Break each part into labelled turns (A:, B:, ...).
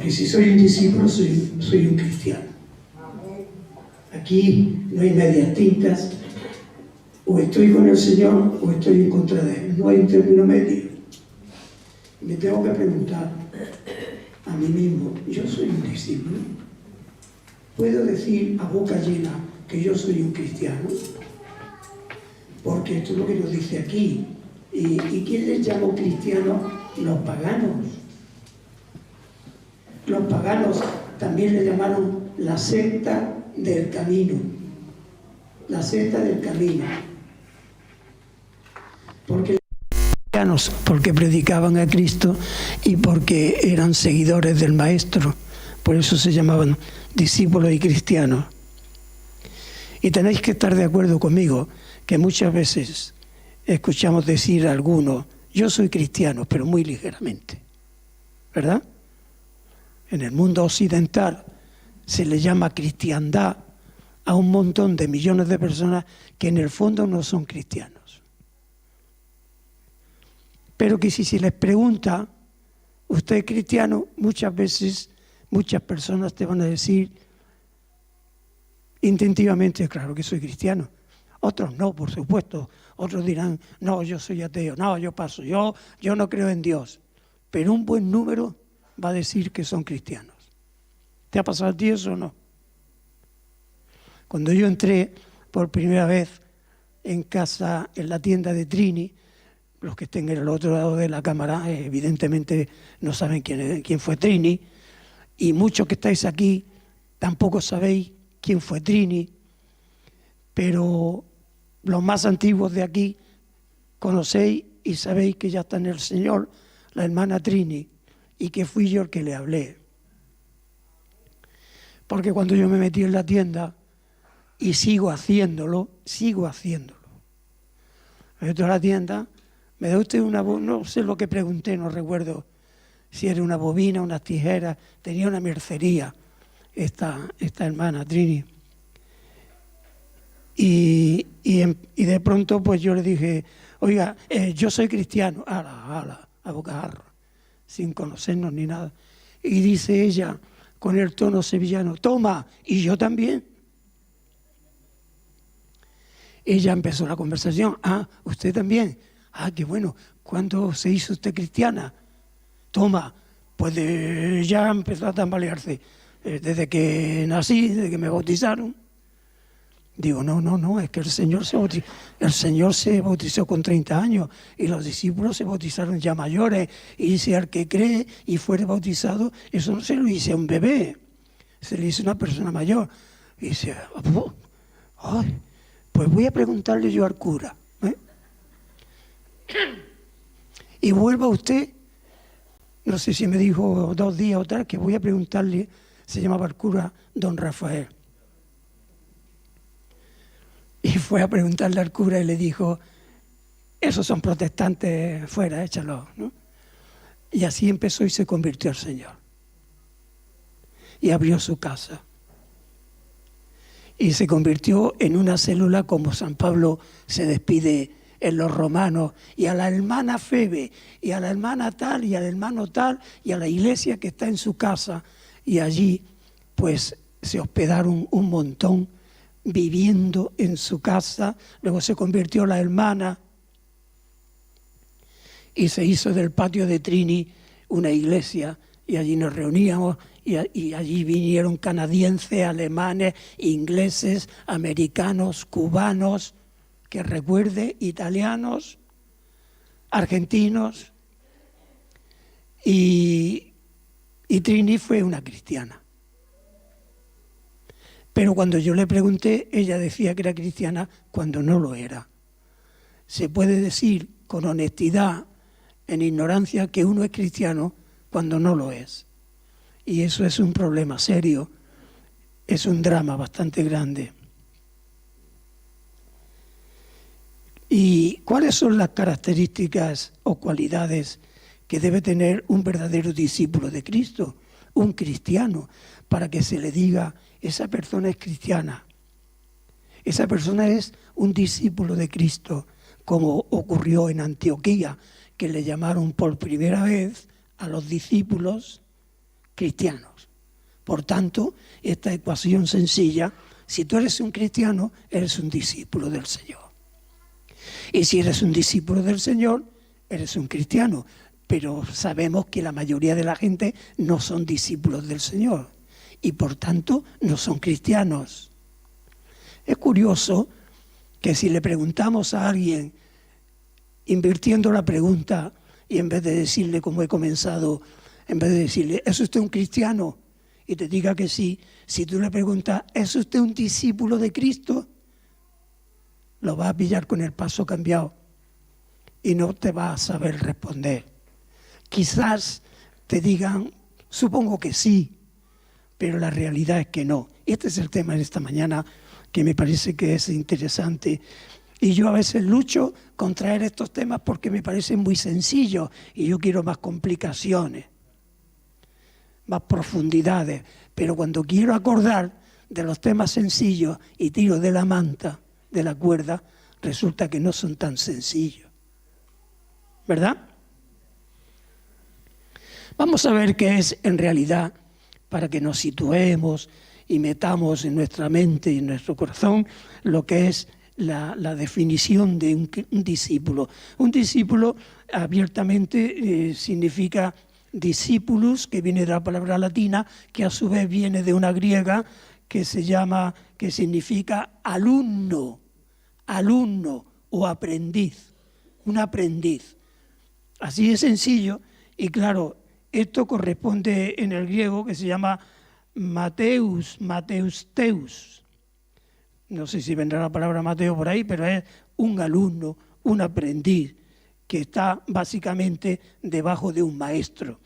A: Porque si soy un discípulo, soy un cristiano. Aquí no hay medias tintas. O estoy con el Señor o estoy en contra de Él. No hay un término medio. Me tengo que preguntar a mí mismo, ¿yo soy un discípulo? ¿Puedo decir a boca llena que yo soy un cristiano? Porque esto es lo que nos dice aquí. ¿Y quién les llamó cristianos? Los paganos. Los paganos también le llamaron la secta del camino. La secta del camino. Porque predicaban a Cristo y porque eran seguidores del Maestro. Por eso se llamaban discípulos y cristianos. Y tenéis que estar de acuerdo conmigo que muchas veces escuchamos decir a algunos, yo soy cristiano, pero muy ligeramente. ¿Verdad? En el mundo occidental se le llama cristiandad a un montón de millones de personas que en el fondo no son cristianos. Pero que si se les pregunta, ¿usted es cristiano? Muchas veces, muchas personas te van a decir instintivamente, claro que soy cristiano. Otros no, por supuesto. Otros dirán, no, yo soy ateo, no, yo paso, yo no creo en Dios. Pero un buen número va a decir que son cristianos. ¿Te ha pasado a ti eso o no? Cuando yo entré por primera vez en casa, en la tienda de Trini, los que estén en el otro lado de la cámara, evidentemente no saben quién fue Trini, y muchos que estáis aquí tampoco sabéis quién fue Trini, pero los más antiguos de aquí conocéis y sabéis que ya está en el Señor la hermana Trini, y que fui yo el que le hablé. Porque cuando yo me metí en la tienda, y sigo haciéndolo, me meto a la tienda, me da usted una, no sé lo que pregunté, no recuerdo si era una bobina, unas tijeras, tenía una mercería esta hermana Trini. Y de pronto pues yo le dije, oiga, yo soy cristiano, a bocajarro, sin conocernos ni nada. Y dice ella con el tono sevillano, toma, y yo también. Ella empezó la conversación, usted también. Qué bueno, ¿cuándo se hizo usted cristiana? Toma, pues ya empezó a tambalearse. Desde que nací, desde que me bautizaron. Digo, no, es que el Señor se bautizó con 30 años y los discípulos se bautizaron ya mayores. Y dice, al que cree y fuere bautizado, eso no se lo dice a un bebé, se le dice a una persona mayor. Y dice, pues voy a preguntarle yo al cura. Y vuelva usted, no sé si me dijo 2 días o tal, que voy a preguntarle, se llamaba el cura don Rafael. Y fue a preguntarle al cura y le dijo, esos son protestantes, fuera, échalos, ¿no? Y así empezó y se convirtió al Señor. Y abrió su casa. Y se convirtió en una célula como San Pablo se despide en los romanos, y a la hermana Febe, y a la hermana tal, y al hermano tal, y a la iglesia que está en su casa. Y allí, pues, se hospedaron un montón, viviendo en su casa. Luego se convirtió la hermana, y se hizo del patio de Trini una iglesia, y allí nos reuníamos, y allí vinieron canadienses, alemanes, ingleses, americanos, cubanos, que recuerde, italianos, argentinos, y Trini fue una cristiana. Pero cuando yo le pregunté, ella decía que era cristiana cuando no lo era. Se puede decir con honestidad, en ignorancia, que uno es cristiano cuando no lo es. Y eso es un problema serio, es un drama bastante grande. ¿Y cuáles son las características o cualidades que debe tener un verdadero discípulo de Cristo, un cristiano, para que se le diga, esa persona es cristiana, esa persona es un discípulo de Cristo, como ocurrió en Antioquía, que le llamaron por primera vez a los discípulos cristianos. Por tanto, esta ecuación sencilla, si tú eres un cristiano, eres un discípulo del Señor. Y si eres un discípulo del Señor, eres un cristiano. Pero sabemos que la mayoría de la gente no son discípulos del Señor y por tanto no son cristianos. Es curioso que si le preguntamos a alguien, invirtiendo la pregunta, y en vez de decirle como he comenzado, en vez de decirle, ¿es usted un cristiano? Y te diga que sí, si tú le preguntas, ¿es usted un discípulo de Cristo? Lo vas a pillar con el paso cambiado y no te va a saber responder. Quizás te digan, supongo que sí, pero la realidad es que no. Este es el tema de esta mañana que me parece que es interesante. Y yo a veces lucho con traer estos temas porque me parecen muy sencillos y yo quiero más complicaciones, más profundidades. Pero cuando quiero acordar de los temas sencillos y tiro de la manta, de la cuerda, resulta que no son tan sencillos. ¿Verdad? Vamos a ver qué es en realidad, para que nos situemos y metamos en nuestra mente y en nuestro corazón lo que es la definición de un discípulo. Un discípulo abiertamente significa discípulos, que viene de la palabra latina, que a su vez viene de una griega que significa alumno o aprendiz, un aprendiz. Así de sencillo, y claro, esto corresponde en el griego que se llama Mateus Teus. No sé si vendrá la palabra Mateo por ahí, pero es un alumno, un aprendiz, que está básicamente debajo de un maestro.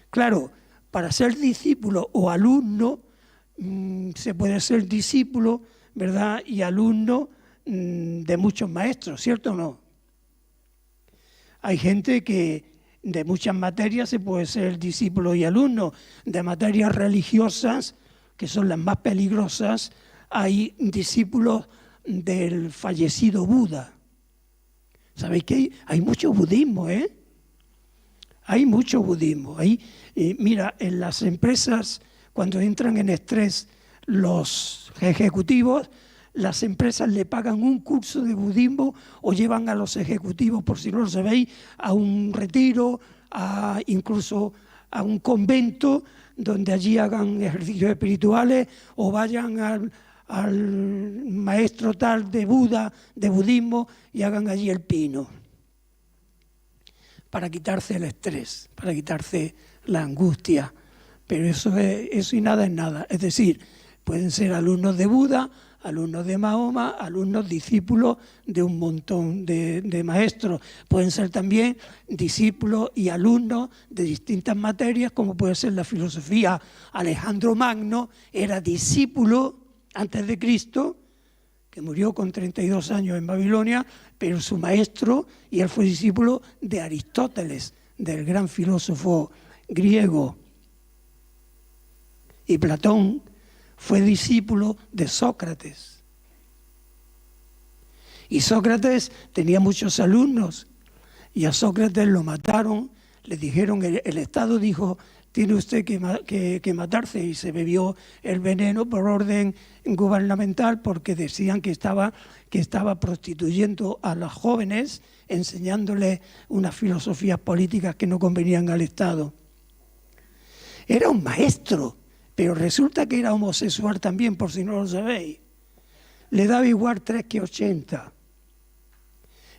A: Claro, para ser discípulo o alumno, se puede ser discípulo, ¿verdad? Y alumno de muchos maestros, ¿cierto o no? Hay gente que de muchas materias se puede ser discípulo y alumno. De materias religiosas, que son las más peligrosas, hay discípulos del fallecido Buda. ¿Sabéis qué? Hay mucho budismo, ¿eh? Hay mucho budismo. Mira, en las empresas, cuando entran en estrés los ejecutivos, las empresas le pagan un curso de budismo o llevan a los ejecutivos, por si no lo sabéis, a un retiro, incluso a un convento donde allí hagan ejercicios espirituales o vayan al maestro tal de Buda, de budismo, y hagan allí el pino para quitarse el estrés, para quitarse la angustia. Pero eso y nada es nada. Es decir, pueden ser alumnos de Buda, alumnos de Mahoma, alumnos discípulos de un montón de maestros. Pueden ser también discípulos y alumnos de distintas materias, como puede ser la filosofía. Alejandro Magno era discípulo antes de Cristo, que murió con 32 años en Babilonia, pero su maestro, y él fue discípulo de Aristóteles, del gran filósofo griego. Y Platón fue discípulo de Sócrates. Y Sócrates tenía muchos alumnos y a Sócrates lo mataron, le dijeron, el Estado dijo, tiene usted que matarse, y se bebió el veneno por orden gubernamental porque decían que estaba prostituyendo a los jóvenes, enseñándoles unas filosofías políticas que no convenían al Estado. Era un maestro, pero resulta que era homosexual también, por si no lo sabéis. Le daba igual 3 que 80.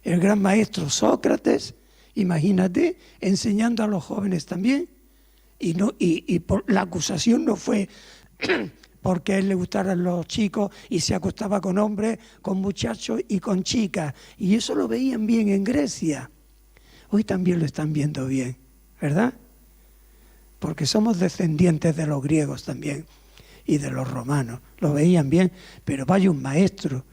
A: El gran maestro Sócrates, imagínate, enseñando a los jóvenes también. Y la acusación no fue porque a él le gustaran los chicos y se acostaba con hombres, con muchachos y con chicas. Y eso lo veían bien en Grecia. Hoy también lo están viendo bien, ¿verdad? Porque somos descendientes de los griegos también y de los romanos. Lo veían bien, pero vaya un maestro.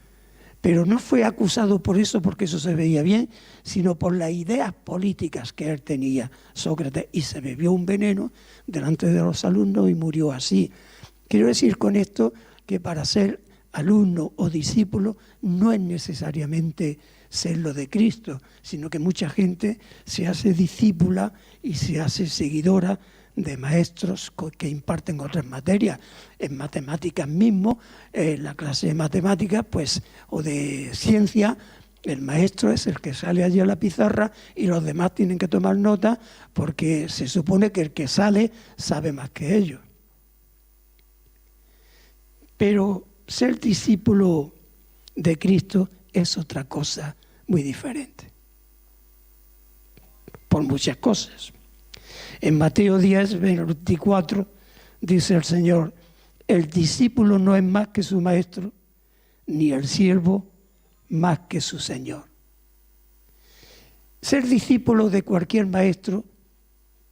A: Pero no fue acusado por eso, porque eso se veía bien, sino por las ideas políticas que él tenía, Sócrates, y se bebió un veneno delante de los alumnos y murió así. Quiero decir con esto que para ser alumno o discípulo no es necesariamente ser lo de Cristo, sino que mucha gente se hace discípula y se hace seguidora de maestros que imparten otras materias. En matemáticas mismo, en la clase de matemáticas, pues, o de ciencia, el maestro es el que sale allí a la pizarra y los demás tienen que tomar nota porque se supone que el que sale sabe más que ellos. Pero ser discípulo de Cristo es otra cosa muy diferente, por muchas cosas. En Mateo 10, 24, dice el Señor: el discípulo no es más que su maestro, ni el siervo más que su Señor. Ser discípulo de cualquier maestro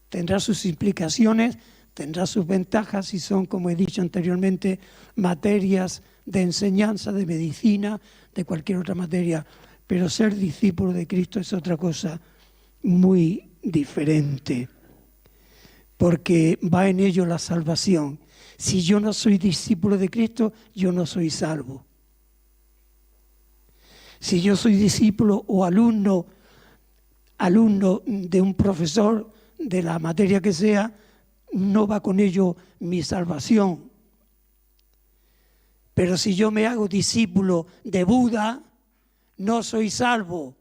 A: tendrá sus implicaciones, tendrá sus ventajas si son, como he dicho anteriormente, materias de enseñanza, de medicina, de cualquier otra materia. Pero ser discípulo de Cristo es otra cosa muy diferente, porque va en ello la salvación. Si yo no soy discípulo de Cristo, yo no soy salvo. Si yo soy discípulo o alumno de un profesor de la materia que sea, no va con ello mi salvación. Pero si yo me hago discípulo de Buda, no soy salvo.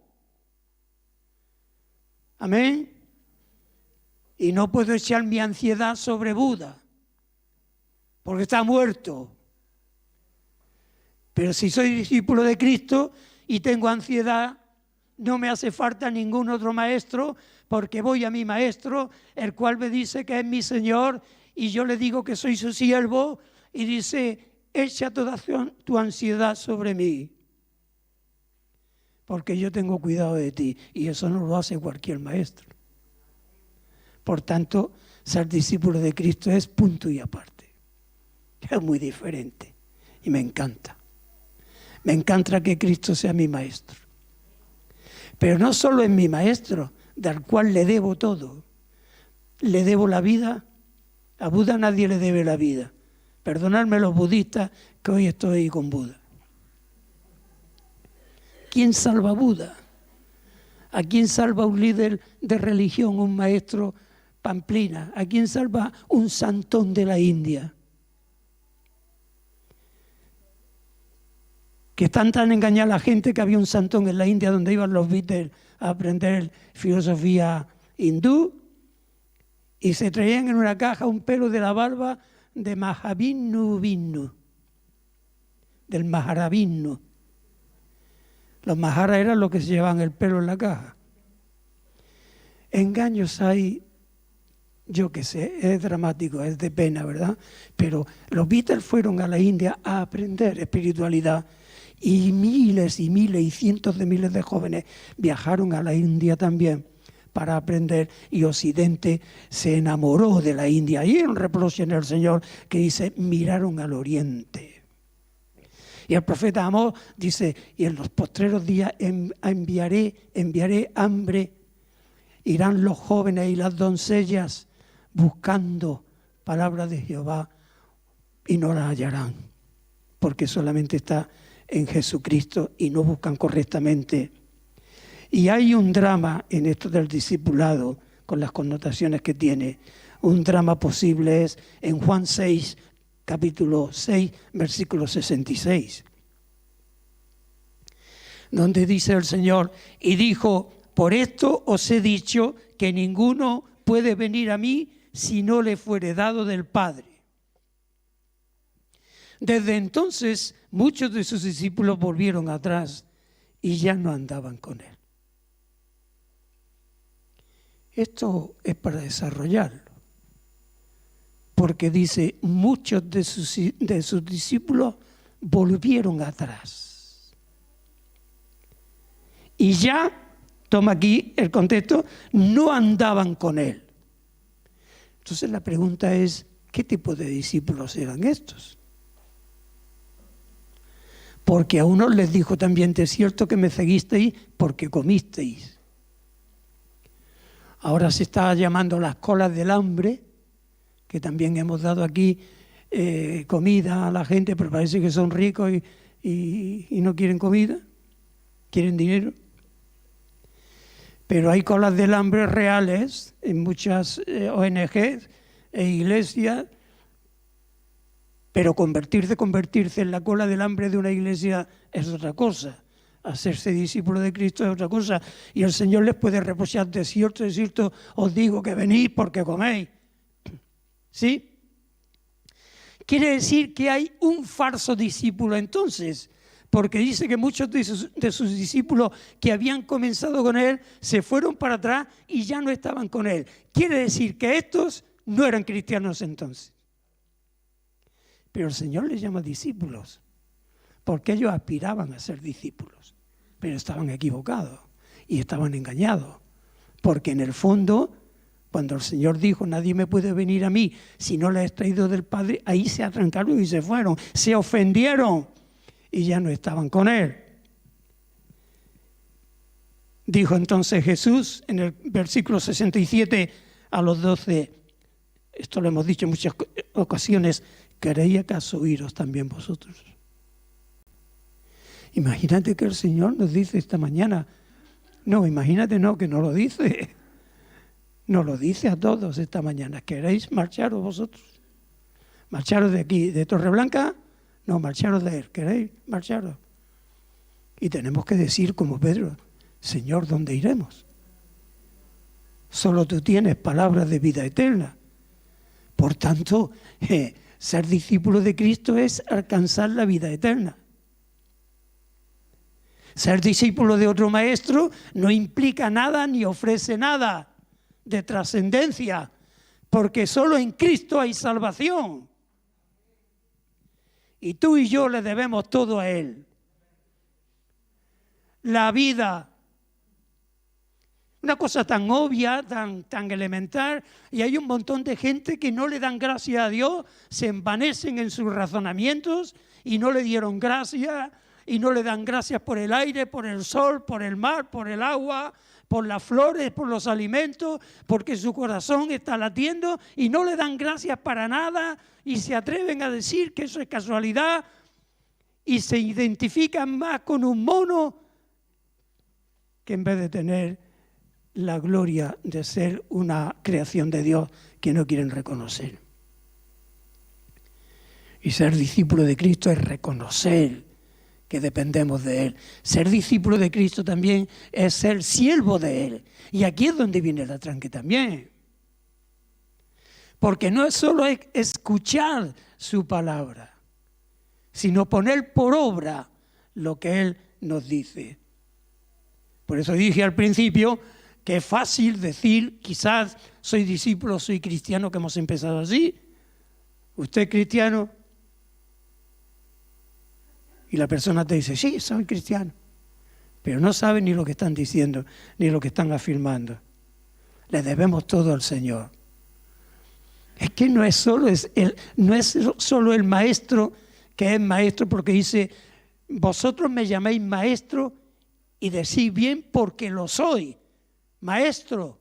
A: Amén. Y no puedo echar mi ansiedad sobre Buda, porque está muerto. Pero si soy discípulo de Cristo y tengo ansiedad, no me hace falta ningún otro maestro, porque voy a mi maestro, el cual me dice que es mi Señor, y yo le digo que soy su siervo, y dice: echa toda tu ansiedad sobre mí, porque yo tengo cuidado de ti. Y eso no lo hace cualquier maestro. Por tanto, ser discípulo de Cristo es punto y aparte. Es muy diferente y me encanta. Me encanta que Cristo sea mi maestro. Pero no solo es mi maestro, del cual le debo todo. Le debo la vida. A Buda nadie le debe la vida. Perdonadme los budistas, que hoy estoy con Buda. ¿Quién salva a Buda? ¿A quién salva un líder de religión, un maestro pamplina? ¿A quién salva un santón de la India? Que están tan engañada la gente que había un santón en la India donde iban los Beatles a aprender filosofía hindú y se traían en una caja un pelo de la barba de Mahavishnu Vishnu, del Maharavishnu. Los Maharas eran los que se llevaban el pelo en la caja. Engaños hay, yo qué sé, es dramático, es de pena, ¿verdad? Pero los Beatles fueron a la India a aprender espiritualidad. Y miles y miles y cientos de miles de jóvenes viajaron a la India también para aprender, y Occidente se enamoró de la India. Y hay un reproche en el Señor que dice: miraron al Oriente. Y el profeta Amós dice: y en los postreros días enviaré hambre, irán los jóvenes y las doncellas buscando palabra de Jehová y no la hallarán, porque solamente está en Jesucristo y no buscan correctamente. Y hay un drama en esto del discipulado, con las connotaciones que tiene. Un drama posible es en Juan 6, capítulo 6, versículo 66, donde dice el Señor: y dijo: por esto os he dicho que ninguno puede venir a mí si no le fuere dado del Padre. Desde entonces muchos de sus discípulos volvieron atrás y ya no andaban con él. Esto es para desarrollarlo, porque dice: muchos de sus discípulos volvieron atrás. Y ya, toma aquí el contexto, no andaban con él. Entonces la pregunta es: ¿qué tipo de discípulos eran estos? Porque a unos les dijo también: de cierto que me seguisteis porque comisteis. Ahora se está llamando las colas del hambre, que también hemos dado aquí comida a la gente, pero parece que son ricos y no quieren comida, quieren dinero. Pero hay colas del hambre reales en muchas ONGs e iglesias, pero convertirse en la cola del hambre de una iglesia es otra cosa. Hacerse discípulo de Cristo es otra cosa. Y el Señor les puede reprochar: de cierto os digo que venís porque coméis. ¿Sí? Quiere decir que hay un falso discípulo entonces, porque dice que muchos de sus discípulos que habían comenzado con él se fueron para atrás y ya no estaban con él. Quiere decir que estos no eran cristianos entonces. Pero el Señor les llama discípulos, porque ellos aspiraban a ser discípulos, pero estaban equivocados y estaban engañados, porque en el fondo, cuando el Señor dijo: nadie me puede venir a mí si no le he traído del Padre, ahí se arrancaron y se fueron, se ofendieron y ya no estaban con Él. Dijo entonces Jesús en el versículo 67 a los 12, esto lo hemos dicho en muchas ocasiones: ¿queréis acaso iros también vosotros? Imagínate que el Señor nos dice esta mañana, no, imagínate no, que no lo dice, nos lo dice a todos esta mañana: ¿queréis marcharos vosotros? ¿Marcharos de aquí, de Torreblanca? No, marcharos de Él, ¿queréis marcharos? Y tenemos que decir como Pedro: Señor, ¿dónde iremos? Solo tú tienes palabras de vida eterna. Por tanto, ser discípulo de Cristo es alcanzar la vida eterna. Ser discípulo de otro maestro no implica nada ni ofrece nada de trascendencia, porque solo en Cristo hay salvación. Y tú y yo le debemos todo a Él. La vida, una cosa tan obvia, tan elemental, y hay un montón de gente que no le dan gracias a Dios, se envanecen en sus razonamientos y no le dieron gracias, y no le dan gracias por el aire, por el sol, por el mar, por el agua, por las flores, por los alimentos, porque su corazón está latiendo y no le dan gracias para nada y se atreven a decir que eso es casualidad y se identifican más con un mono que en vez de tener la gloria de ser una creación de Dios que no quieren reconocer. Y ser discípulo de Cristo es reconocer que dependemos de Él. Ser discípulo de Cristo también es ser siervo de Él. Y aquí es donde viene la tranque también. Porque no es solo escuchar su palabra, sino poner por obra lo que Él nos dice. Por eso dije al principio que es fácil decir, quizás soy discípulo, soy cristiano, que hemos empezado así. ¿Usted es cristiano? Y la persona te dice: sí, soy cristiano. Pero no sabe ni lo que están diciendo, ni lo que están afirmando. Le debemos todo al Señor. Es que no es solo el maestro que es maestro, porque dice: vosotros me llamáis maestro y decís bien porque lo soy. Maestro,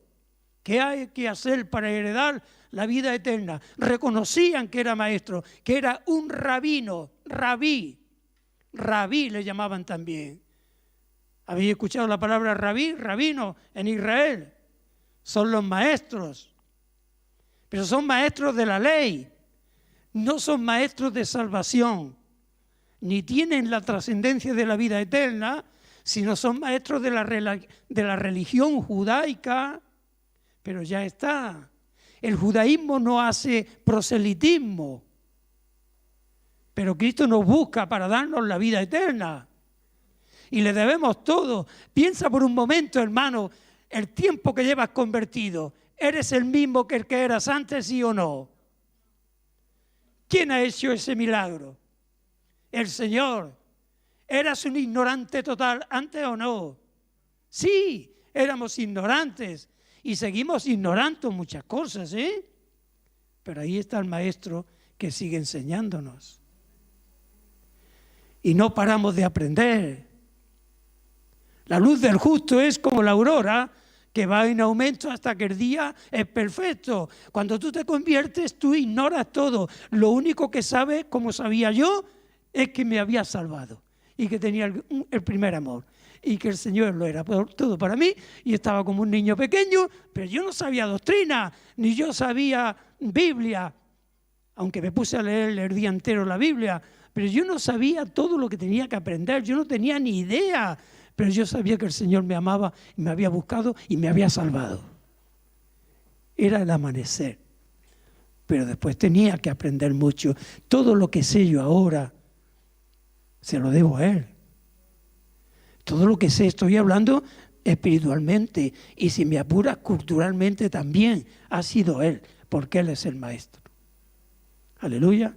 A: ¿qué hay que hacer para heredar la vida eterna? Reconocían que era maestro, que era un rabino, rabí le llamaban también. ¿Habéis escuchado la palabra rabí? Rabino en Israel. Son los maestros. Pero son maestros de la ley. No son maestros de salvación. Ni tienen la trascendencia de la vida eterna, sino son maestros de la religión judaica. Pero ya está. El judaísmo no hace proselitismo. Pero Cristo nos busca para darnos la vida eterna. Y le debemos todo. Piensa por un momento, hermano, el tiempo que llevas convertido. ¿Eres el mismo que el que eras antes, sí o no? ¿Quién ha hecho ese milagro? El Señor. ¿Eras un ignorante total antes o no? Sí, éramos ignorantes. Y seguimos ignorando muchas cosas, ¿eh? Pero ahí está el Maestro que sigue enseñándonos. Y no paramos de aprender. La luz del justo es como la aurora, que va en aumento hasta que el día es perfecto. Cuando tú te conviertes, tú ignoras todo. Lo único que sabes, como sabía yo, es que me había salvado y que tenía el primer amor. y que el Señor lo era todo para mí, y estaba como un niño pequeño, pero yo no sabía doctrina, ni yo sabía Biblia, aunque me puse a leer el día entero la Biblia, pero yo no sabía todo lo que tenía que aprender, yo no tenía ni idea, pero yo sabía que el Señor me amaba y me había buscado y me había salvado. Era el amanecer, pero después tenía que aprender mucho. Todo lo que sé yo ahora se lo debo a Él. Todo lo que sé, estoy hablando espiritualmente, y si me apuras culturalmente también, ha sido Él, porque Él es el Maestro. Aleluya.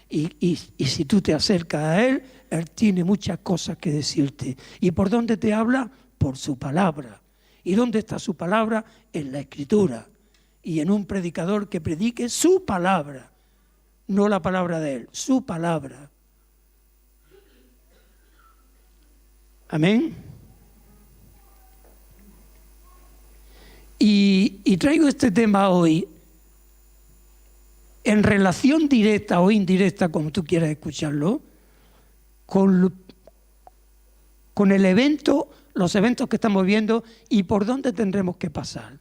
A: Y si tú te acercas a Él, Él tiene muchas cosas que decirte. ¿Y por dónde te habla? Por su palabra. ¿Y dónde está su palabra? En la Escritura. Y en un predicador que predique su palabra, no la palabra de Él, su palabra. Amén. Y traigo este tema hoy en relación directa o indirecta, como tú quieras escucharlo, con el evento, los eventos que estamos viendo y por dónde tendremos que pasar.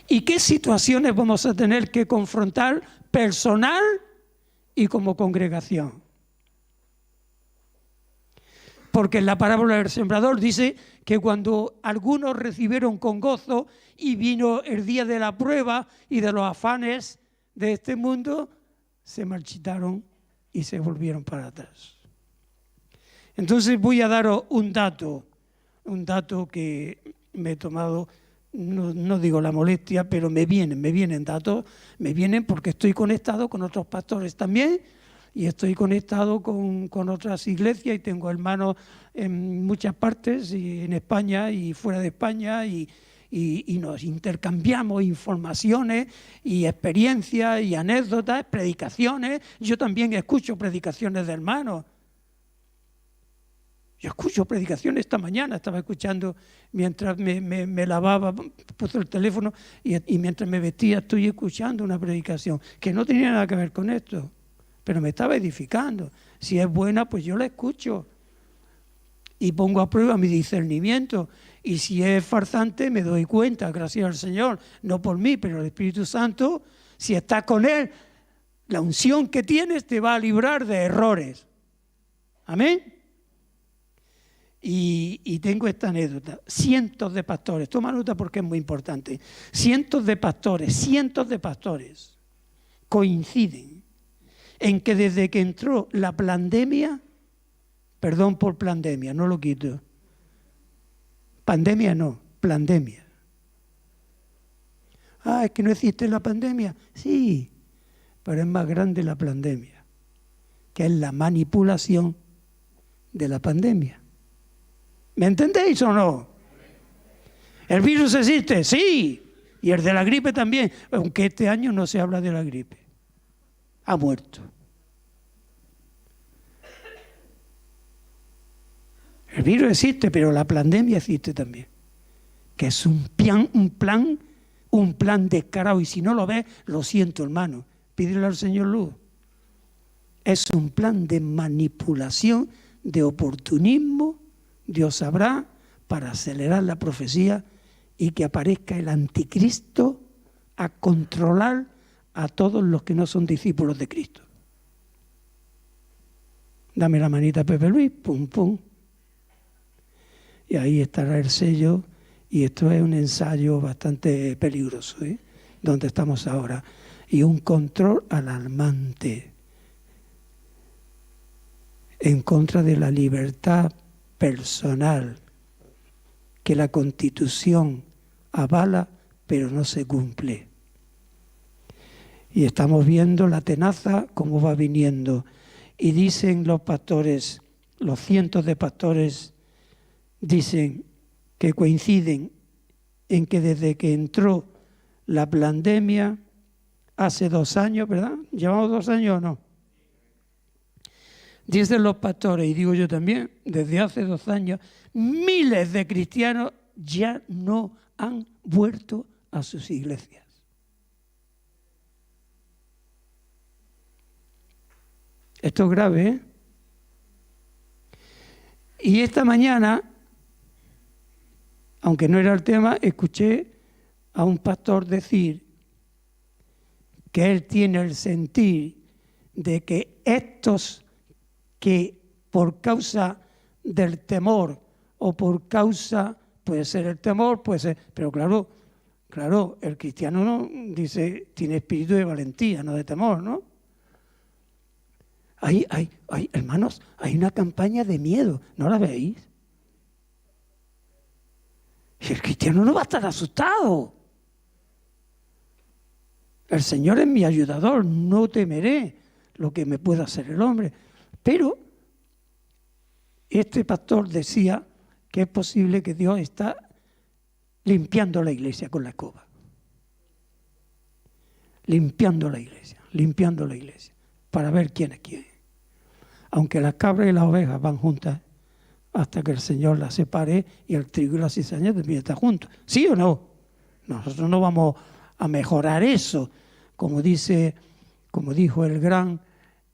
A: ¿Y qué situaciones vamos a tener que confrontar personal y como congregación? Porque en la parábola del sembrador dice que cuando algunos recibieron con gozo y vino el día de la prueba y de los afanes de este mundo, se marchitaron y se volvieron para atrás. Entonces voy a daros un dato que me he tomado, no digo la molestia, pero me vienen datos, me vienen porque estoy conectado con otros pastores también, y estoy conectado con otras iglesias y tengo hermanos en muchas partes, y en España y fuera de España, y nos intercambiamos informaciones y experiencias y anécdotas, predicaciones. Yo también escucho predicaciones de hermanos. Yo escucho predicaciones. Esta mañana estaba escuchando mientras me lavaba, puse el teléfono y mientras me vestía estoy escuchando una predicación que no tenía nada que ver con esto, pero me estaba edificando. Si es buena, pues yo la escucho y pongo a prueba mi discernimiento. Y si es farsante, me doy cuenta, gracias al Señor, no por mí, pero el Espíritu Santo, si estás con Él, la unción que tienes te va a librar de errores. Amén. Y tengo esta anécdota. Cientos de pastores, toma nota porque es muy importante, cientos de pastores coinciden en que desde que entró la pandemia, perdón por pandemia, no lo quito, pandemia no, plandemia. Ah, es que no existe la pandemia. Sí, pero es más grande la pandemia, que es la manipulación de la pandemia. ¿Me entendéis o no? ¿El virus existe? Sí. Y el de la gripe también, aunque este año no se habla de la gripe. Ha muerto. El virus existe, pero la pandemia existe también. Que es un plan descarado. Y si no lo ves, lo siento, hermano. Pídele al Señor luz. Es un plan de manipulación, de oportunismo. Dios sabrá, para acelerar la profecía y que aparezca el anticristo a controlar a todos los que no son discípulos de Cristo. Dame la manita, Pepe Luis, pum, pum. Y ahí estará el sello, y esto es un ensayo bastante peligroso, donde estamos ahora. Y un control alarmante en contra de la libertad personal que la Constitución avala, pero no se cumple. Y estamos viendo la tenaza cómo va viniendo. Y dicen los pastores, los cientos de pastores, dicen que coinciden en que desde que entró la pandemia, hace 2 años, ¿verdad? ¿Llevamos 2 años o no? Dicen los pastores, y digo yo también, desde hace 2 años, miles de cristianos ya no han vuelto a sus iglesias. Esto es grave, Y esta mañana, aunque no era el tema, escuché a un pastor decir que él tiene el sentir de que estos que por causa del temor o por causa, puede ser el temor, puede ser, pero claro, el cristiano no dice, tiene espíritu de valentía, no de temor, ¿no? Hermanos, hay una campaña de miedo, ¿no la veis? Y el cristiano no va a estar asustado. El Señor es mi ayudador, no temeré lo que me pueda hacer el hombre. Pero este pastor decía que es posible que Dios está limpiando la iglesia con la escoba. Limpiando la iglesia, para ver quién es quién. Aunque las cabras y las ovejas van juntas hasta que el Señor las separe y el trigo y la cizaña también están juntos. ¿Sí o no? Nosotros no vamos a mejorar eso, como dijo el gran,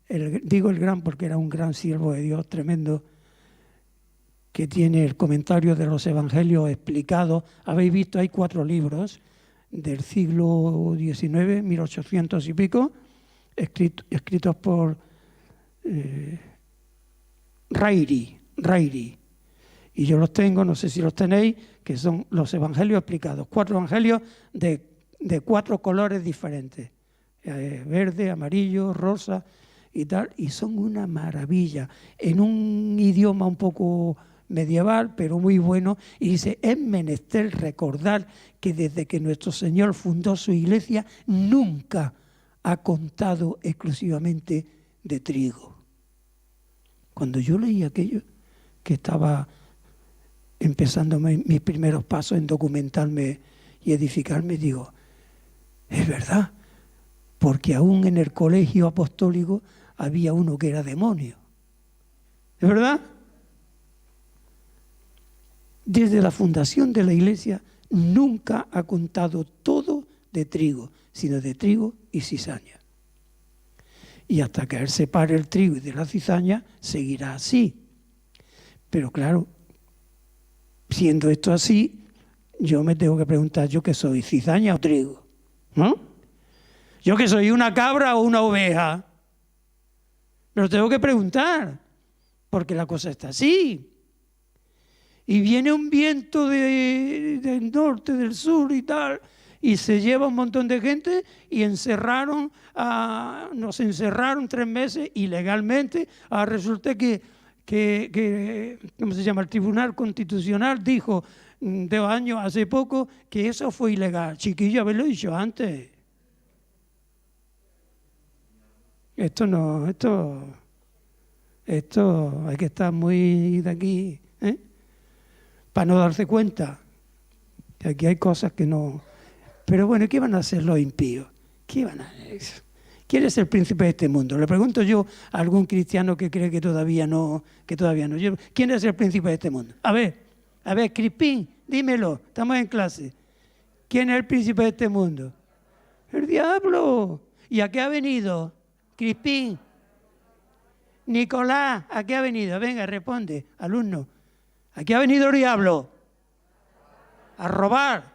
A: digo el gran porque era un gran siervo de Dios tremendo, que tiene el comentario de los evangelios explicados. Habéis visto, hay 4 libros del siglo XIX, 1800 y pico, escritos por Rairi. Y yo los tengo, no sé si los tenéis, que son los evangelios explicados. 4 evangelios de 4 colores diferentes. Verde, amarillo, rosa y tal. Y son una maravilla. En un idioma un poco medieval, pero muy bueno. Y dice, es menester recordar que desde que nuestro Señor fundó su iglesia, nunca ha contado exclusivamente de trigo. Cuando yo leí aquello, que estaba empezando mis primeros pasos en documentarme y edificarme, digo, es verdad, porque aún en el colegio apostólico había uno que era demonio. ¿Es verdad? Desde la fundación de la iglesia nunca ha contado todo de trigo, sino de trigo y cizaña. Y hasta que él separe el trigo y de la cizaña, seguirá así. Pero claro, siendo esto así, yo me tengo que preguntar, ¿yo qué soy? ¿Cizaña o trigo? ¿No? ¿Yo qué soy? ¿Una cabra o una oveja? Me lo tengo que preguntar, porque la cosa está así. Y viene un viento del norte, del sur y tal, y se lleva un montón de gente y nos encerraron 3 meses ilegalmente. Resulta que ¿cómo se llama? El Tribunal Constitucional dijo 2 años, hace poco, que eso fue ilegal. Chiquillo, haberlo dicho antes. Esto hay que estar muy de aquí, para no darse cuenta que aquí hay cosas que no. Pero bueno, ¿qué van a hacer los impíos? ¿Qué van a hacer? ¿Quién es el príncipe de este mundo? Le pregunto yo a algún cristiano que cree que todavía no. ¿Quién es el príncipe de este mundo? A ver, Crispín, dímelo, estamos en clase. ¿Quién es el príncipe de este mundo? El diablo. ¿Y a qué ha venido? Crispín. Nicolás, ¿a qué ha venido? Venga, responde, alumno. ¿A qué ha venido el diablo? A robar,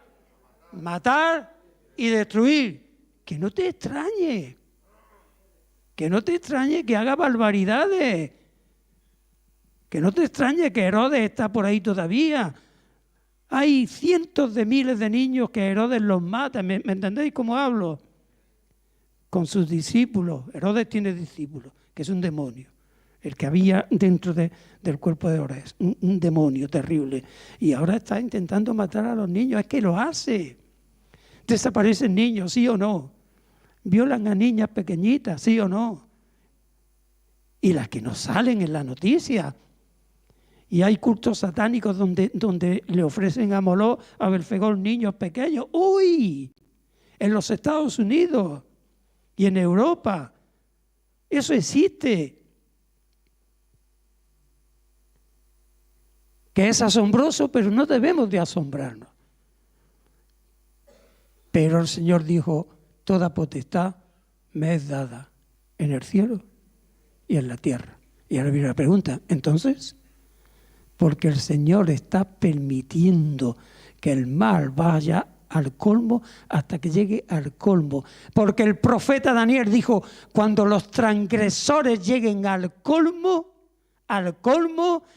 A: matar y destruir. Que no te extrañe. Que no te extrañe que haga barbaridades. Que no te extrañe que Herodes está por ahí todavía. Hay cientos de miles de niños que Herodes los mata. ¿Me entendéis cómo hablo? Con sus discípulos. Herodes tiene discípulos, que es un demonio. El que había dentro del cuerpo de Herodes. Un demonio terrible. Y ahora está intentando matar a los niños. Es que lo hace. Desaparecen niños, ¿sí o no? Violan a niñas pequeñitas, ¿sí o no? Y las que no salen en la noticia. Y hay cultos satánicos donde le ofrecen a Moloch, a Belfegor, niños pequeños. ¡Uy! En los Estados Unidos y en Europa. Eso existe. Que es asombroso, pero no debemos de asombrarnos. Pero el Señor dijo, toda potestad me es dada en el cielo y en la tierra. Y ahora viene la pregunta, entonces, porque el Señor está permitiendo que el mal vaya al colmo hasta que llegue al colmo. Porque el profeta Daniel dijo, cuando los transgresores lleguen al colmo,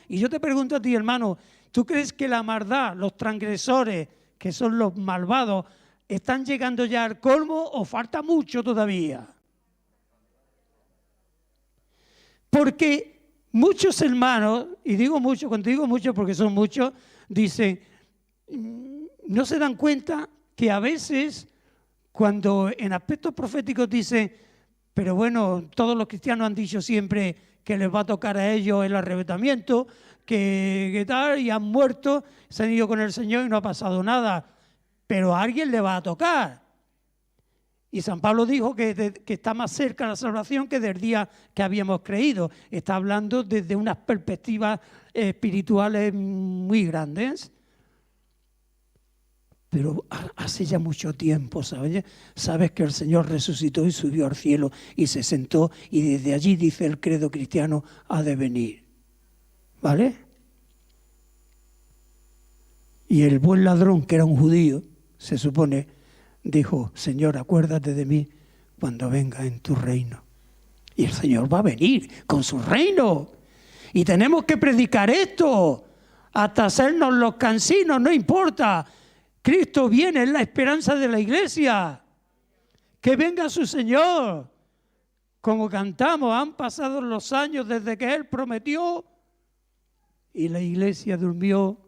A: y yo te pregunto a ti, hermano, ¿tú crees que la maldad, los transgresores, que son los malvados, están llegando ya al colmo o falta mucho todavía? Porque muchos hermanos, y digo mucho, cuando digo mucho porque son muchos, dicen, no se dan cuenta que a veces cuando en aspectos proféticos dicen, pero bueno, todos los cristianos han dicho siempre que les va a tocar a ellos el arrebatamiento, que tal, y han muerto, se han ido con el Señor y no ha pasado nada, pero a alguien le va a tocar. Y San Pablo dijo que está más cerca la salvación que del día que habíamos creído. Está hablando desde unas perspectivas espirituales muy grandes. Pero hace ya mucho tiempo, sabes que el Señor resucitó y subió al cielo y se sentó, y desde allí, dice el credo cristiano, ha de venir. ¿Vale? Y el buen ladrón, que era un judío, se supone, dijo, Señor, acuérdate de mí cuando venga en tu reino. Y el Señor va a venir con su reino. Y tenemos que predicar esto hasta hacernos los cansinos, no importa. Cristo viene, es la esperanza de la iglesia. Que venga su Señor. Como cantamos, han pasado los años desde que Él prometió y la iglesia durmió.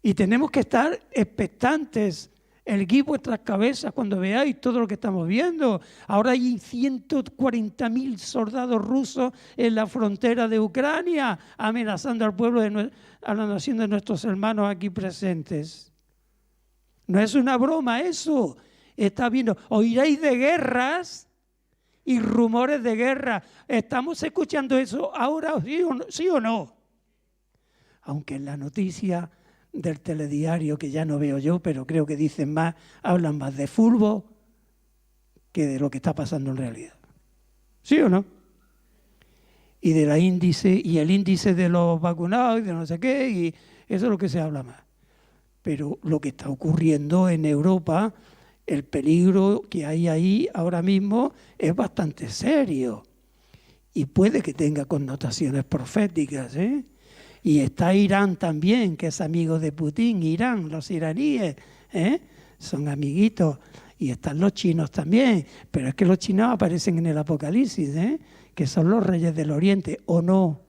A: Y tenemos que estar expectantes. Erguid vuestras cabezas cuando veáis todo lo que estamos viendo. Ahora hay 140.000 soldados rusos en la frontera de Ucrania, amenazando al pueblo, a la nación de nuestros hermanos aquí presentes. No es una broma eso. Está viendo. Oiréis de guerras y rumores de guerra. ¿Estamos escuchando eso ahora, sí o no? Aunque en la noticia del telediario, que ya no veo yo, pero creo que dicen más, hablan más de fútbol que de lo que está pasando en realidad. ¿Sí o no? Y de la índice, y el índice de los vacunados y de no sé qué, y eso es lo que se habla más. Pero lo que está ocurriendo en Europa, el peligro que hay ahí ahora mismo es bastante serio. Y puede que tenga connotaciones proféticas, ¿eh? Y está Irán también, que es amigo de Putin. Irán, los iraníes, son amiguitos. Y están los chinos también. Pero es que los chinos aparecen en el Apocalipsis, que son los reyes del Oriente, ¿o no?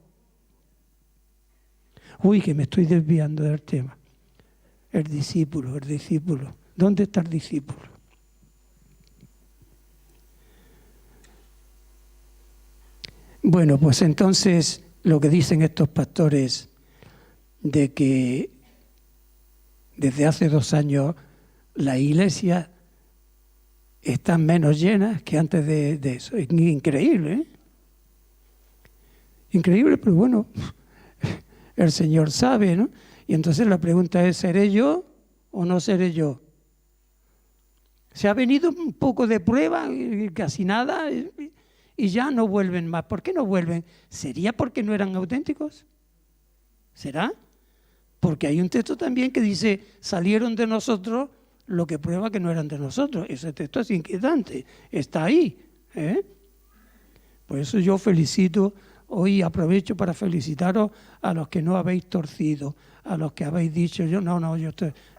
A: Uy, que me estoy desviando del tema. El discípulo. ¿Dónde está el discípulo? Bueno, pues entonces lo que dicen estos pastores de que desde hace 2 años la iglesia está menos llena que antes de eso. Es increíble, ¿eh? Increíble, pero bueno, el Señor sabe, ¿no? Y entonces la pregunta es, ¿seré yo o no seré yo? Se ha venido un poco de prueba, casi nada, y ya no vuelven más. ¿Por qué no vuelven? ¿Sería porque no eran auténticos? ¿Será? Porque hay un texto también que dice, salieron de nosotros, lo que prueba que no eran de nosotros. Ese texto es inquietante, está ahí. Por eso yo felicito, hoy aprovecho para felicitaros a los que no habéis torcido, a los que habéis dicho, yo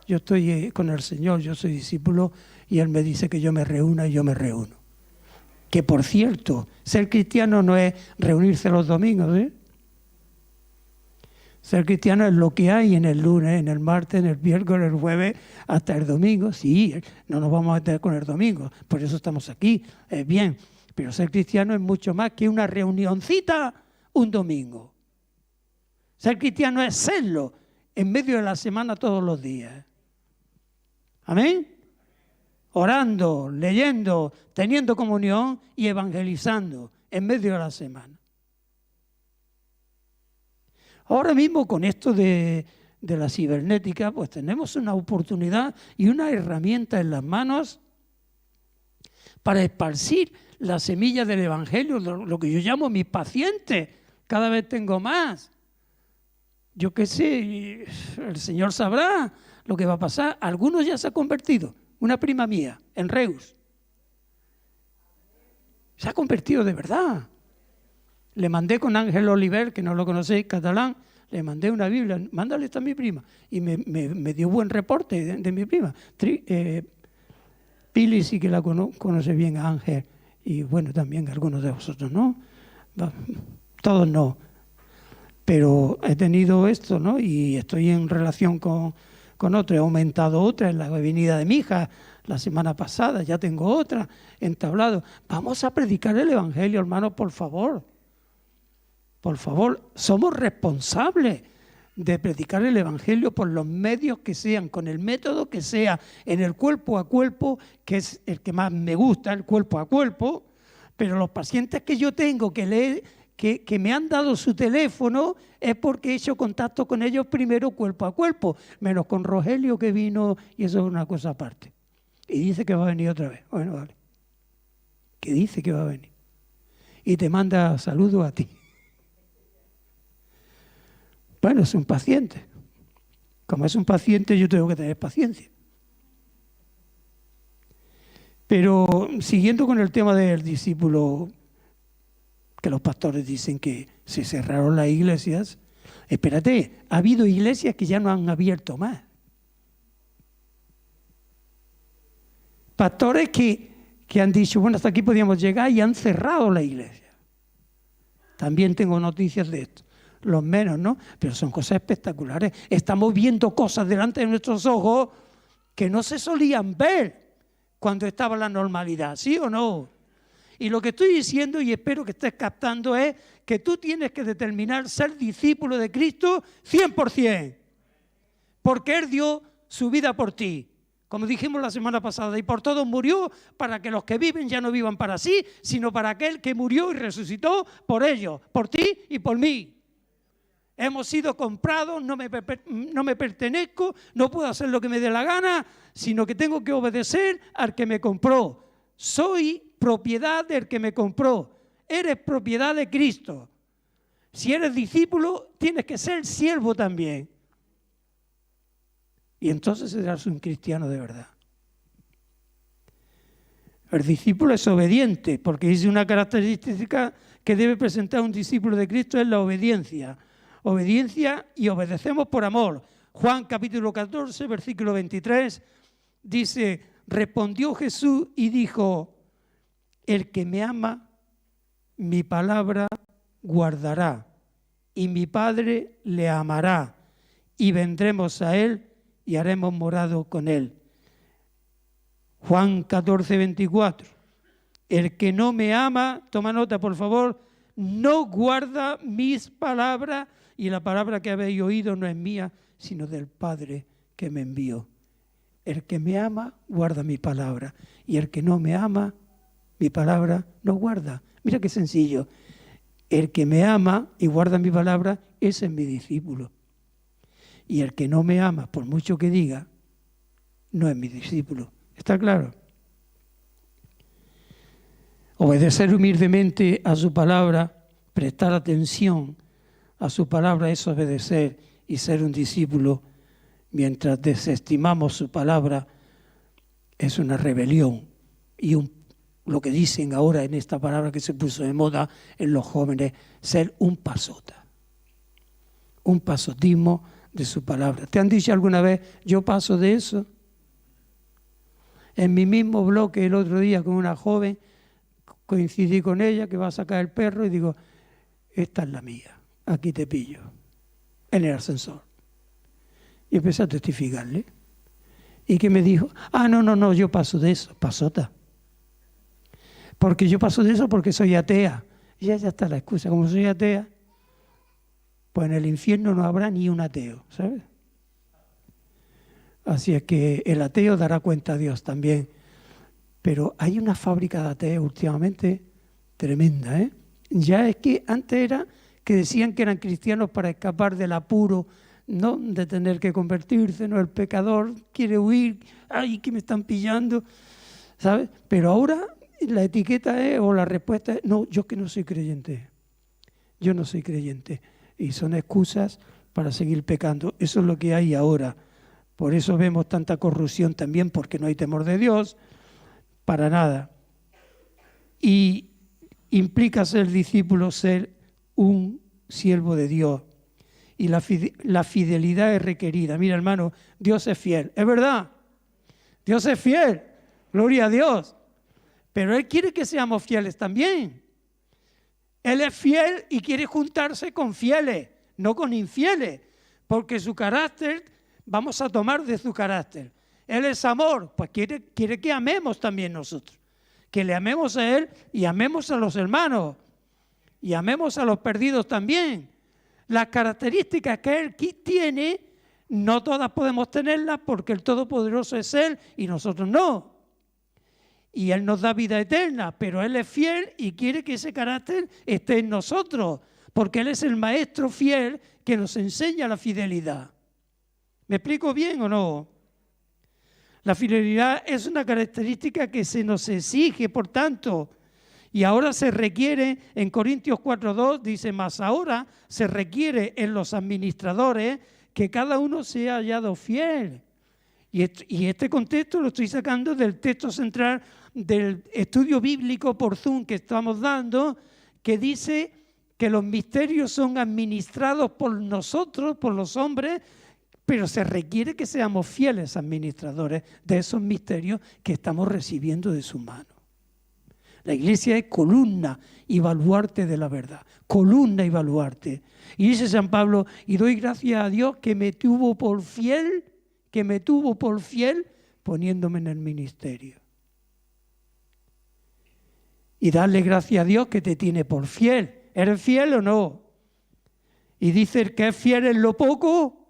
A: estoy con el Señor, yo soy discípulo y Él me dice que yo me reúna y yo me reúno. Que por cierto, ser cristiano no es reunirse los domingos, Ser cristiano es lo que hay en el lunes, en el martes, en el miércoles, el jueves, hasta el domingo. Sí, no nos vamos a meter con el domingo, por eso estamos aquí, es bien. Pero ser cristiano es mucho más que una reunioncita un domingo. Ser cristiano es serlo en medio de la semana todos los días. ¿Amén? Orando, leyendo, teniendo comunión y evangelizando en medio de la semana. Ahora mismo con esto de la cibernética, pues tenemos una oportunidad y una herramienta en las manos para esparcir la semilla del Evangelio, lo que yo llamo mis pacientes, cada vez tengo más. Yo qué sé, el Señor sabrá lo que va a pasar. Algunos ya se han convertido. Una prima mía, en Reus, se ha convertido de verdad. Le mandé con Ángel Oliver, que no lo conocéis, catalán, le mandé una Biblia, mándale esta a mi prima. Y me dio buen reporte de mi prima. Pili sí que la conoce bien a Ángel, y bueno, también algunos de vosotros, ¿no? Todos no. Pero he tenido esto, ¿no? Y estoy en relación con otro. He aumentado otra en la avenida de mi hija la semana pasada. Ya tengo otra entablado. Vamos a predicar el Evangelio, hermanos, por favor. Por favor, somos responsables de predicar el Evangelio por los medios que sean, con el método que sea, en el cuerpo a cuerpo, que es el que más me gusta, el cuerpo a cuerpo. Pero los pacientes que yo tengo que me han dado su teléfono es porque he hecho contacto con ellos primero cuerpo a cuerpo, menos con Rogelio que vino, y eso es una cosa aparte. Y dice que va a venir otra vez. Bueno, vale. Que dice que va a venir. Y te manda saludos a ti. Bueno, es un paciente. Como es un paciente, yo tengo que tener paciencia. Pero siguiendo con el tema del discípulo, que los pastores dicen que se cerraron las iglesias. Espérate, ha habido iglesias que ya no han abierto más. Pastores que han dicho, bueno, hasta aquí podíamos llegar, y han cerrado la iglesia. También tengo noticias de esto. Los menos, ¿no? Pero son cosas espectaculares. Estamos viendo cosas delante de nuestros ojos que no se solían ver cuando estaba la normalidad, ¿sí o no? Y lo que estoy diciendo, y espero que estés captando, es que tú tienes que determinar ser discípulo de Cristo 100%. Porque Él dio su vida por ti, como dijimos la semana pasada, y por todos murió, para que los que viven ya no vivan para sí, sino para aquel que murió y resucitó por ellos, por ti y por mí. Hemos sido comprados, no me pertenezco, no puedo hacer lo que me dé la gana, sino que tengo que obedecer al que me compró. Soy propiedad del que me compró. Eres propiedad de Cristo. Si eres discípulo, tienes que ser siervo también. Y entonces serás un cristiano de verdad. El discípulo es obediente, porque dice una característica que debe presentar un discípulo de Cristo es la obediencia. Obediencia, y obedecemos por amor. Juan capítulo 14, versículo 23, dice, respondió Jesús y dijo, el que me ama, mi palabra guardará, y mi Padre le amará, y vendremos a él y haremos morado con él. Juan 14, 24, el que no me ama, toma nota por favor, no guarda mis palabras, y la palabra que habéis oído no es mía, sino del Padre que me envió. El que me ama, guarda mi palabra, y el que no me ama, mi palabra no guarda. Mira qué sencillo. El que me ama y guarda mi palabra, ese es mi discípulo. Y el que no me ama, por mucho que diga, no es mi discípulo. ¿Está claro? Obedecer humildemente a su palabra, prestar atención a su palabra es obedecer y ser un discípulo. Mientras desestimamos su palabra, es una rebelión y lo que dicen ahora en esta palabra que se puso de moda en los jóvenes, ser un pasota, un pasotismo de su palabra. ¿Te han dicho alguna vez, yo paso de eso? En mi mismo bloque el otro día con una joven, coincidí con ella que va a sacar el perro y digo, esta es la mía, aquí te pillo, en el ascensor. Y empecé a testificarle. ¿Y qué me dijo? No, yo paso de eso, pasota. Porque yo paso de eso porque soy atea. Y ya está la excusa, como soy atea, pues en el infierno no habrá ni un ateo, ¿sabes? Así es que el ateo dará cuenta a Dios también. Pero hay una fábrica de ateos últimamente tremenda, ¿eh? Ya es que antes era que decían que eran cristianos para escapar del apuro, no de tener que convertirse, no, el pecador quiere huir, ay, que me están pillando, ¿sabes? Pero ahora la etiqueta es, o la respuesta es, no, yo que no soy creyente. yo no soy creyente. Y son excusas para seguir pecando. Eso es lo que hay ahora. Por eso vemos tanta corrupción también, porque no hay temor de Dios, para nada. Y implica ser discípulo, ser un siervo de Dios. Y la fidelidad es requerida. Mira, hermano, Dios es fiel. Es verdad, Dios es fiel. Gloria a Dios. Pero Él quiere que seamos fieles también. Él es fiel y quiere juntarse con fieles, no con infieles. Porque su carácter, vamos a tomar de su carácter. Él es amor, pues quiere que amemos también nosotros. Que le amemos a Él y amemos a los hermanos. Y amemos a los perdidos también. Las características que Él tiene, no todas podemos tenerlas porque el Todopoderoso es Él y nosotros no. Y Él nos da vida eterna, pero Él es fiel y quiere que ese carácter esté en nosotros, porque Él es el maestro fiel que nos enseña la fidelidad. ¿Me explico bien o no? La fidelidad es una característica que se nos exige, por tanto, y ahora se requiere, en Corintios 4:2 dice, más ahora se requiere en los administradores que cada uno sea hallado fiel. Y este contexto lo estoy sacando del texto central del estudio bíblico por Zoom que estamos dando, que dice que los misterios son administrados por nosotros, por los hombres, pero se requiere que seamos fieles administradores de esos misterios que estamos recibiendo de su mano. La iglesia es columna y baluarte de la verdad, columna y baluarte. Y dice San Pablo, y doy gracias a Dios que me tuvo por fiel poniéndome en el ministerio. Y darle gracias a Dios que te tiene por fiel. ¿Eres fiel o no? Y dice, el que es fiel en lo poco,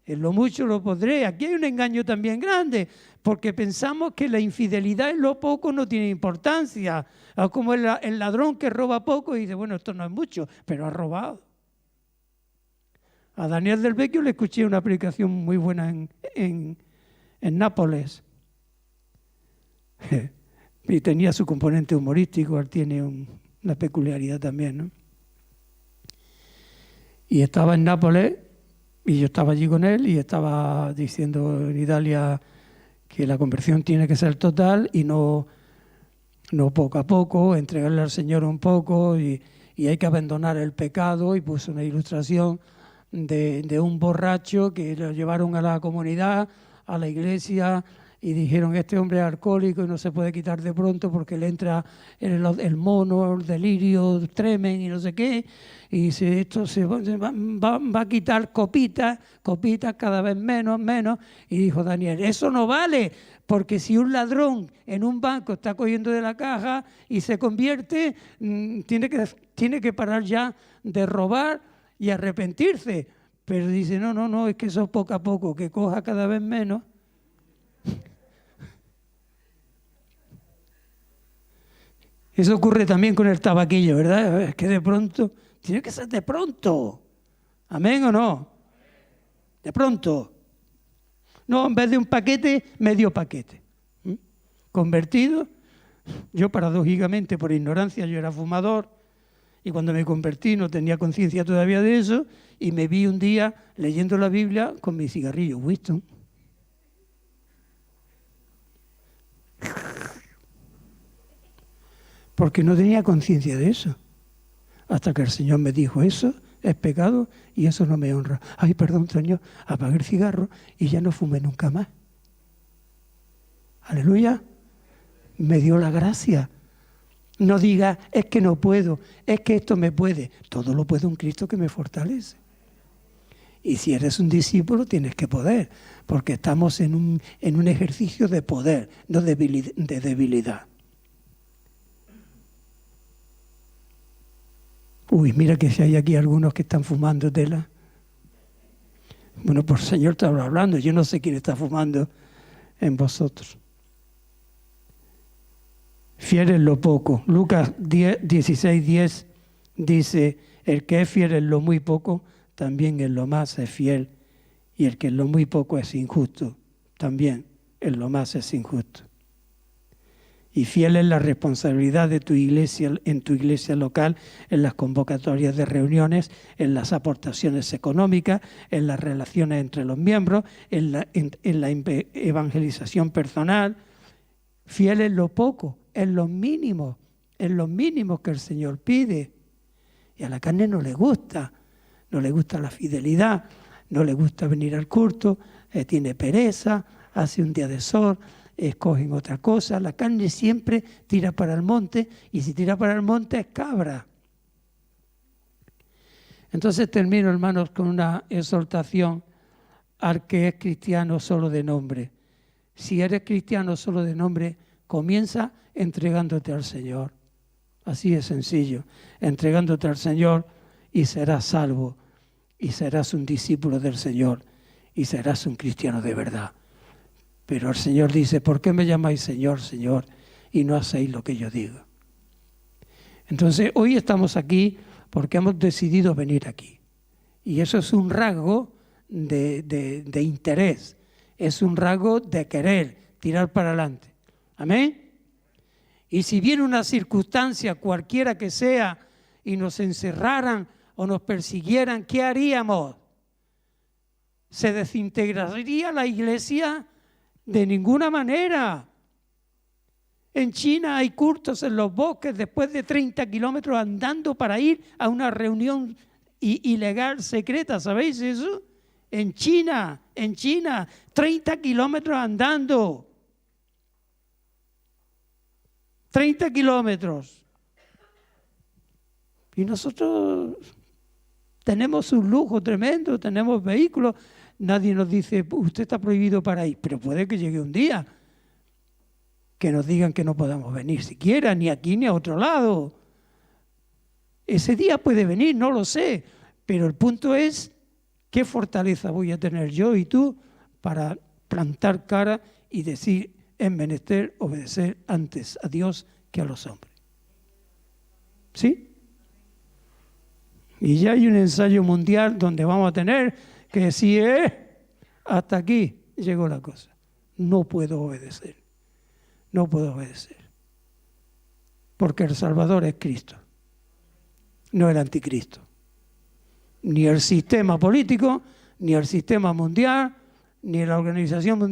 A: en lo mucho lo pondré. Aquí hay un engaño también grande, porque pensamos que la infidelidad en lo poco no tiene importancia. Como el ladrón que roba poco y dice, bueno, esto no es mucho, pero ha robado. A Daniel del Vecchio le escuché una predicación muy buena en Nápoles. Y tenía su componente humorístico, él tiene una peculiaridad también, ¿no? Y estaba en Nápoles, y yo estaba allí con él, y estaba diciendo en Italia que la conversión tiene que ser total y no poco a poco, entregarle al Señor un poco, y hay que abandonar el pecado, y puso una ilustración de un borracho que lo llevaron a la comunidad, a la iglesia, y dijeron, este hombre es alcohólico y no se puede quitar de pronto porque le entra el mono, el delirio, tremen y no sé qué, y dice, esto se va a quitar copitas cada vez menos, y dijo Daniel, eso no vale, porque si un ladrón en un banco está cogiendo de la caja y se convierte, tiene que parar ya de robar y arrepentirse. Pero dice, no, es que eso poco a poco, que coja cada vez menos. Eso ocurre también con el tabaquillo, ¿verdad? Es que de pronto, tiene que ser de pronto. ¿Amén o no? De pronto. No, en vez de un paquete, medio paquete. Convertido, yo paradójicamente, por ignorancia, yo era fumador, y cuando me convertí no tenía conciencia todavía de eso, y me vi un día leyendo la Biblia con mi cigarrillo Winston. Porque no tenía conciencia de eso. Hasta que el Señor me dijo, eso es pecado y eso no me honra. Ay, perdón, Señor, apagué el cigarro y ya no fumé nunca más. Aleluya. Me dio la gracia. No diga, es que no puedo, es que esto me puede. Todo lo puede un Cristo que me fortalece. Y si eres un discípulo tienes que poder, porque estamos en un ejercicio de poder, no de debilidad. Uy, mira que si hay aquí algunos que están fumando tela. Bueno, por el Señor te hablo hablando, yo no sé quién está fumando en vosotros. Fiel en lo poco. Lucas 16:10 dice, el que es fiel en lo muy poco, también en lo más es fiel. Y el que en lo muy poco es injusto, también en lo más es injusto. Y fiel es la responsabilidad de tu iglesia, en tu iglesia local, en las convocatorias de reuniones, en las aportaciones económicas, en las relaciones entre los miembros, en la evangelización personal. Fiel en lo poco, en los mínimos que el Señor pide. Y a la carne no le gusta la fidelidad, no le gusta venir al culto, tiene pereza, hace un día de sol, escogen otra cosa. La carne siempre tira para el monte, y si tira para el monte es cabra. Entonces termino, hermanos, con una exhortación al que es cristiano solo de nombre. Si eres cristiano solo de nombre, comienza entregándote al Señor. Así de sencillo, entregándote al Señor y serás salvo, y serás un discípulo del Señor, y serás un cristiano de verdad. Pero el Señor dice, ¿por qué me llamáis Señor, Señor, y no hacéis lo que yo digo? Entonces, hoy estamos aquí porque hemos decidido venir aquí. Y eso es un rasgo de interés, es un rasgo de querer tirar para adelante. ¿Amén? Y si viene una circunstancia cualquiera que sea y nos encerraran o nos persiguieran, ¿qué haríamos? ¿Se desintegraría la iglesia? De ninguna manera. En China hay cultos en los bosques después de 30 kilómetros andando para ir a una reunión ilegal secreta. ¿Sabéis eso? En China, 30 kilómetros andando. 30 kilómetros. Y nosotros tenemos un lujo tremendo, tenemos vehículos. Nadie nos dice, usted está prohibido para ir, pero puede que llegue un día que nos digan que no podamos venir siquiera, ni aquí ni a otro lado. Ese día puede venir, no lo sé, pero el punto es qué fortaleza voy a tener yo y tú para plantar cara y decir, es menester obedecer antes a Dios que a los hombres. ¿Sí? Y ya hay un ensayo mundial donde vamos a tener que decir, hasta aquí llegó la cosa. No puedo obedecer. No puedo obedecer. Porque el Salvador es Cristo, no el anticristo. Ni el sistema político, ni el sistema mundial, ni la Organización Mundial